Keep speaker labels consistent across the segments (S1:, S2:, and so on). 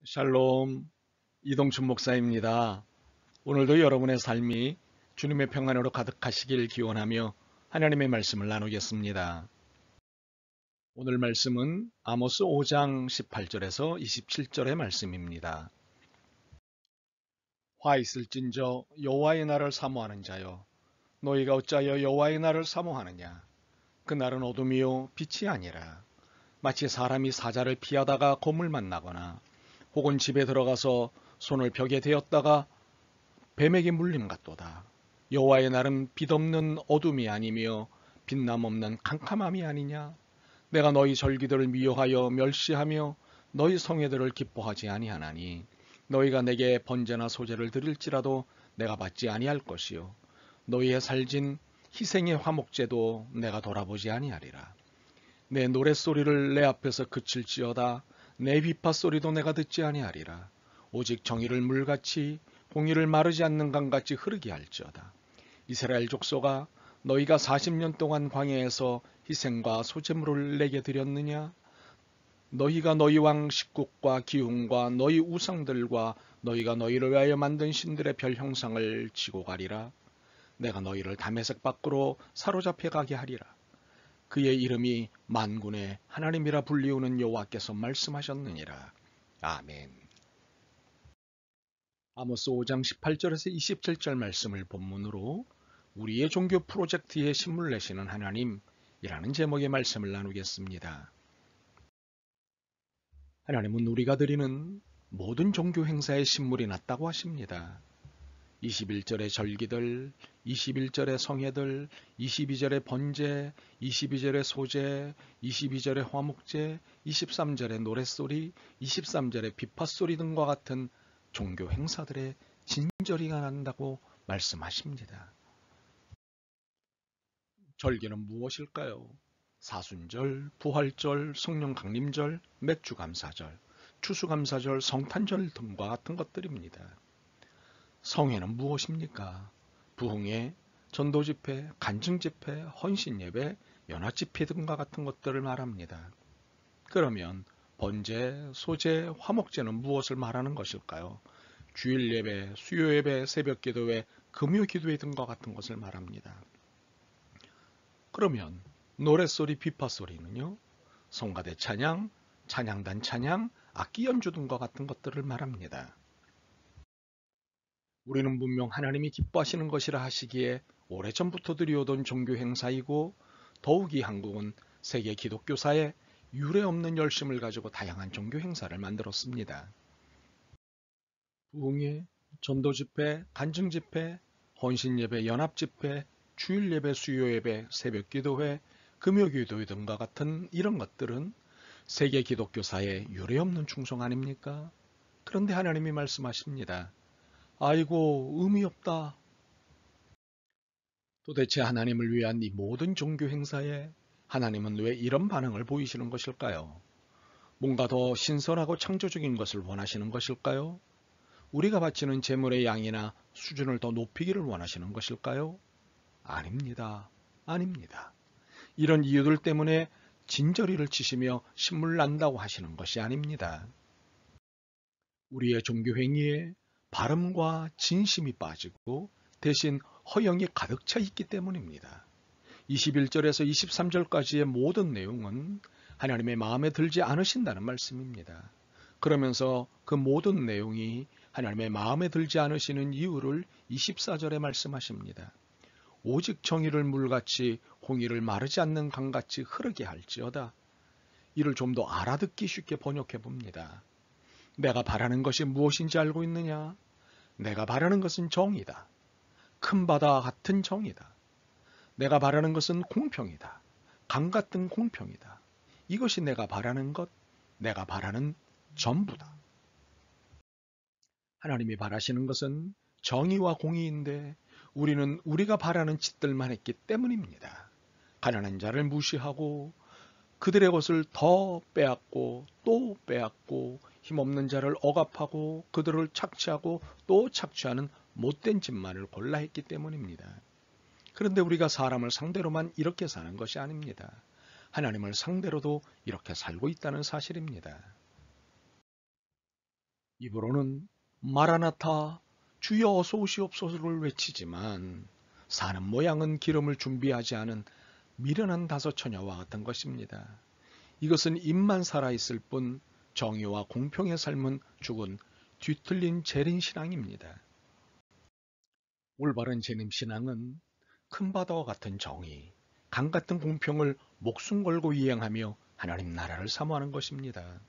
S1: 샬롬, 이동춘 목사입니다. 오늘도 여러분의 삶이 주님의 평안으로 가득하시길 기원하며 하나님의 말씀을 나누겠습니다. 오늘 말씀은 아모스 5장 18절에서 27절의 말씀입니다. 화 있을진저 여호와의 날을 사모하는 자여, 너희가 어찌하여 여호와의 날을 사모하느냐? 그 날은 어둠이요 빛이 아니라 마치 사람이 사자를 피하다가 곰을 만나거나 혹은 집에 들어가서 손을 벽에 대었다가 뱀에게 물림 같도다. 여호와의 날은 빛없는 어둠이 아니며 빛남 없는 캄캄함이 아니냐. 내가 너희 절기들을 미워하여 멸시하며 너희 성회들을 기뻐하지 아니하나니 너희가 내게 번제나 소제를 드릴지라도 내가 받지 아니할 것이요 너희의 살진 희생의 화목제도 내가 돌아보지 아니하리라. 내 노랫소리를 내 앞에서 그칠지어다. 내 비파소리도 내가 듣지 아니하리라. 오직 정의를 물같이 공의를 마르지 않는 강같이 흐르게 할지어다. 이스라엘 족속아, 너희가 40년 동안 광야에서 희생과 소제물을 내게 드렸느냐? 너희가 너희 왕 식국과 기흉과 너희 우상들과 너희가 너희를 위하여 만든 신들의 별 형상을 지고 가리라. 내가 너희를 다메섹 밖으로 사로잡혀 가게 하리라. 그의 이름이 만군의 하나님이라 불리우는 여호와께서 말씀하셨느니라. 아멘. 아모스 5장 18절에서 27절 말씀을 본문으로 우리의 종교 프로젝트에 신물 내시는 하나님이라는 제목의 말씀을 나누겠습니다. 하나님은 우리가 드리는 모든 종교 행사에 신물이 났다고 하십니다. 21절의 절기들, 21절의 성회들, 22절의 번제, 22절의 소제, 22절의 화목제, 23절의 노랫소리, 23절의 비파소리 등과 같은 종교 행사들의 진저리가 난다고 말씀하십니다. 절기는 무엇일까요? 사순절, 부활절, 성령 강림절, 맥주감사절, 추수감사절, 성탄절 등과 같은 것들입니다. 성회는 무엇입니까? 부흥회, 전도집회, 간증집회, 헌신예배, 연합집회 등과 같은 것들을 말합니다. 그러면 번제, 소제, 화목제는 무엇을 말하는 것일까요? 주일예배, 수요예배, 새벽기도회, 금요기도회 등과 같은 것을 말합니다. 그러면 노랫소리, 비파소리는요? 성가대 찬양, 찬양단 찬양, 악기 연주 등과 같은 것들을 말합니다. 우리는 분명 하나님이 기뻐하시는 것이라 하시기에 오래전부터 드려오던 종교 행사이고 더욱이 한국은 세계 기독교사에 유례없는 열심을 가지고 다양한 종교 행사를 만들었습니다. 부흥회, 전도집회, 간증집회, 헌신예배, 연합집회, 주일예배, 수요예배, 새벽기도회, 금요기도회 등과 같은 이런 것들은 세계 기독교사에 유례없는 충성 아닙니까? 그런데 하나님이 말씀하십니다. 아이고, 의미 없다. 도대체 하나님을 위한 이 모든 종교 행사에 하나님은 왜 이런 반응을 보이시는 것일까요? 뭔가 더 신선하고 창조적인 것을 원하시는 것일까요? 우리가 바치는 제물의 양이나 수준을 더 높이기를 원하시는 것일까요? 아닙니다. 아닙니다. 이런 이유들 때문에 진저리를 치시며 신물 난다고 하시는 것이 아닙니다. 우리의 종교 행위에 바름과 진심이 빠지고 대신 허영이 가득 차 있기 때문입니다. 21절에서 23절까지의 모든 내용은 하나님의 마음에 들지 않으신다는 말씀입니다. 그러면서 그 모든 내용이 하나님의 마음에 들지 않으시는 이유를 24절에 말씀하십니다. 오직 정의를 물같이 홍의를 마르지 않는 강같이 흐르게 할지어다. 이를 좀 더 알아듣기 쉽게 번역해 봅니다. 내가 바라는 것이 무엇인지 알고 있느냐? 내가 바라는 것은 정의다. 큰 바다 같은 정의다. 내가 바라는 것은 공평이다. 강 같은 공평이다. 이것이 내가 바라는 것, 내가 바라는 전부다. 하나님이 바라시는 것은 정의와 공의인데 우리는 우리가 바라는 짓들만 했기 때문입니다. 가난한 자를 무시하고 그들의 것을 더 빼앗고 또 빼앗고 힘없는 자를 억압하고 그들을 착취하고 또 착취하는 못된 짓만을 골라 했기 때문입니다. 그런데 우리가 사람을 상대로만 이렇게 사는 것이 아닙니다. 하나님을 상대로도 이렇게 살고 있다는 사실입니다. 입으로는 마라나타 주여 어서 오시옵소서를 외치지만 사는 모양은 기름을 준비하지 않은 미련한 다섯 처녀와 같은 것입니다. 이것은 입만 살아있을 뿐 정의와 공평의 삶은 죽은 뒤틀린 재림신앙입니다. 올바른 재림신앙은 큰 바다와 같은 정의, 강 같은 공평을 목숨 걸고 이행하며 하나님 나라를 사모하는 것입니다.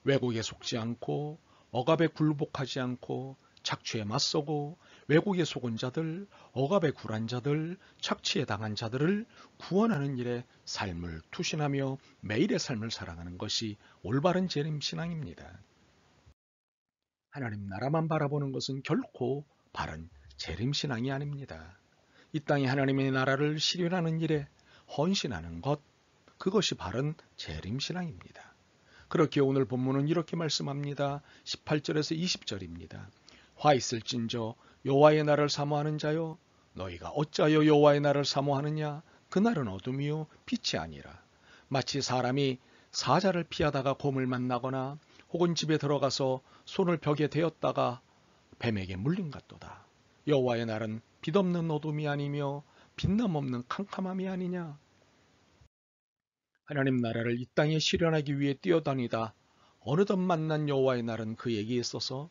S1: 왜곡에 속지 않고 억압에 굴복하지 않고 착취에 맞서고 왜곡에 속은 자들, 억압에 굴한 자들, 착취에 당한 자들을 구원하는 일에 삶을 투신하며 매일의 삶을 살아가는 것이 올바른 재림신앙입니다. 하나님 나라만 바라보는 것은 결코 바른 재림신앙이 아닙니다. 이 땅에 하나님의 나라를 실현하는 일에 헌신하는 것, 그것이 바른 재림신앙입니다. 그렇게 오늘 본문은 이렇게 말씀합니다. 18절에서 20절입니다. 화 있을진저 여호와의 날을 사모하는 자여, 너희가 어찌하여 여호와의 날을 사모하느냐? 그날은 어둠이요 빛이 아니라 마치 사람이 사자를 피하다가 곰을 만나거나 혹은 집에 들어가서 손을 벽에 대었다가 뱀에게 물린 같도다. 여호와의 날은 빛없는 어둠이 아니며 빛남 없는 캄캄함이 아니냐? 하나님 나라를 이 땅에 실현하기 위해 뛰어다니다 어느덧 만난 여호와의 날은 그에게 있어서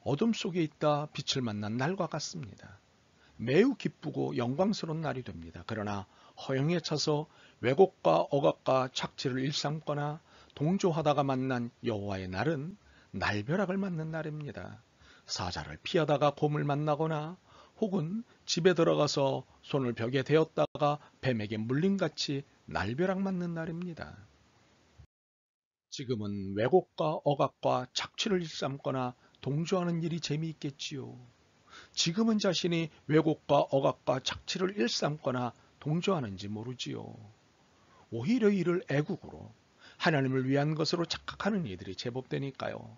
S1: 어둠 속에 있다 빛을 만난 날과 같습니다. 매우 기쁘고 영광스러운 날이 됩니다. 그러나 허영에 차서 왜곡과 억압과 착취를 일삼거나 동조하다가 만난 여호와의 날은 날벼락을 맞는 날입니다. 사자를 피하다가 곰을 만나거나 혹은 집에 들어가서 손을 벽에 대었다가 뱀에게 물림같이 날벼락 맞는 날입니다. 지금은 왜곡과 억압과 착취를 일삼거나 동조하는 일이 재미있겠지요. 지금은 자신이 왜곡과 억압과 착취를 일삼거나 동조하는지 모르지요. 오히려 이를 애국으로 하나님을 위한 것으로 착각하는 이들이 제법 되니까요.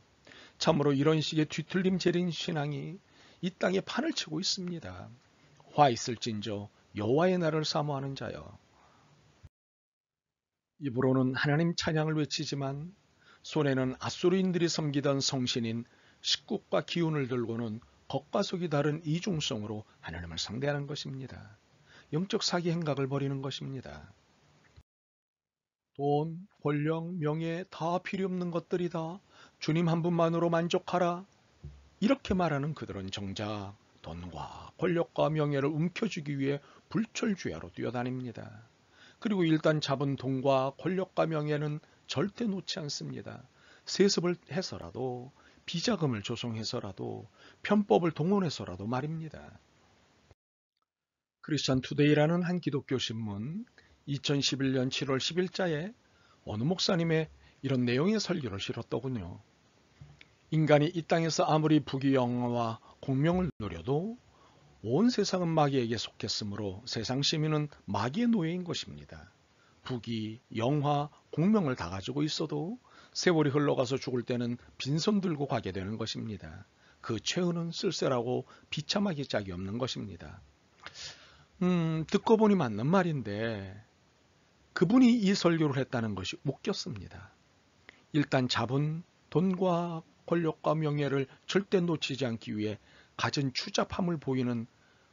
S1: 참으로 이런 식의 뒤틀림 재린 신앙이 이 땅에 판을 치고 있습니다. 화 있을진저 여호와의 날을 사모하는 자여. 입으로는 하나님 찬양을 외치지만 손에는 아수르인들이 섬기던 성신인 식국과 기운을 들고는 겉과 속이 다른 이중성으로 하나님을 상대하는 것입니다. 영적 사기 행각을 벌이는 것입니다. 돈, 권력, 명예 다 필요 없는 것들이다. 주님 한 분만으로 만족하라. 이렇게 말하는 그들은 정작 돈과 권력과 명예를 움켜쥐기 위해 불철주야로 뛰어다닙니다. 그리고 일단 잡은 돈과 권력과 명예는 절대 놓지 않습니다. 세습을 해서라도 비자금을 조성해서라도 편법을 동원해서라도 말입니다. 크리스천 투데이라는 한 기독교 신문 2011년 7월 10일자에 어느 목사님의 이런 내용의 설교를 실었더군요. 인간이 이 땅에서 아무리 부귀영화와 공명을 누려도 온 세상은 마귀에게 속했으므로 세상 시민은 마귀의 노예인 것입니다. 부귀, 영화, 공명을 다 가지고 있어도 세월이 흘러가서 죽을 때는 빈손 들고 가게 되는 것입니다. 그 최후는 쓸쓸하고 비참하기 짝이 없는 것입니다. 듣고 보니 맞는 말인데 그분이 이 설교를 했다는 것이 웃겼습니다. 일단 잡은 돈과 권력과 명예를 절대 놓치지 않기 위해 가진 추잡함을 보이는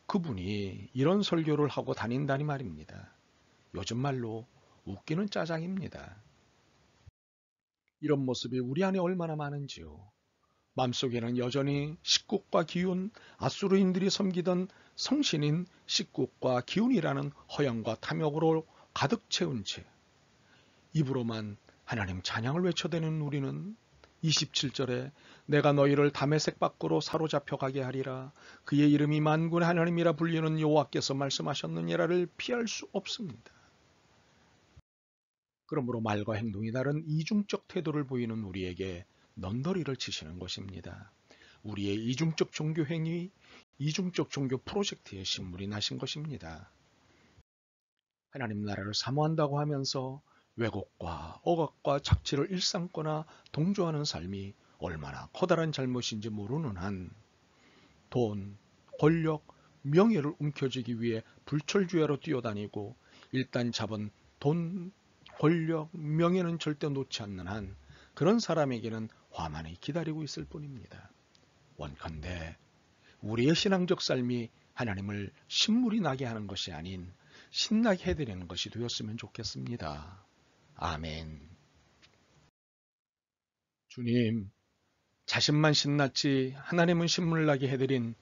S1: 그분이 이런 설교를 하고 다닌다니 말입니다. 요즘 말로 웃기는 짜장입니다. 이런 모습이 우리 안에 얼마나 많은지요. 마음속에는 여전히 식국과 기운, 아수르인들이 섬기던 성신인 식국과 기운이라는 허영과 탐욕으로 가득 채운 채 입으로만 하나님 찬양을 외쳐대는 우리는 27절에 내가 너희를 다메섹 밖으로 사로잡혀 가게 하리라. 그의 이름이 만군의 하나님이라 불리는 여호와께서 말씀하셨느니라를 피할 수 없습니다. 그러므로 말과 행동이 다른 이중적 태도를 보이는 우리에게 넌더리를 치시는 것입니다. 우리의 이중적 종교 행위, 이중적 종교 프로젝트의 신물이 나신 것입니다. 하나님 나라를 사모한다고 하면서 왜곡과 억압과 착취를 일삼거나 동조하는 삶이 얼마나 커다란 잘못인지 모르는 한 돈, 권력, 명예를 움켜쥐기 위해 불철주야로 뛰어다니고 일단 잡은 돈, 권력, 명예는 절대 놓지 않는 한 그런 사람에게는 화만히 기다리고 있을 뿐입니다. 원컨대 우리의 신앙적 삶이 하나님을 신물이 나게 하는 것이 아닌 신나게 해드리는 것이 되었으면 좋겠습니다. 아멘. 주님, 자신만 신났지 하나님은 신물나게 해드린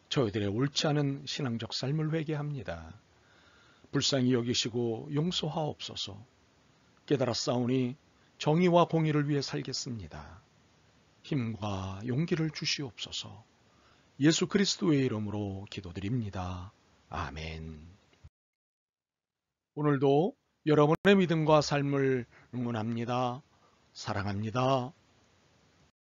S1: 저희들의 옳지 않은 신앙적 삶을 회개합니다. 불쌍히 여기시고 용서하옵소서. 깨달았사오니 정의와 공의를 위해 살겠습니다. 힘과 용기를 주시옵소서. 예수 그리스도의 이름으로 기도드립니다. 아멘. 오늘도 여러분의 믿음과 삶을 응원합니다. 사랑합니다.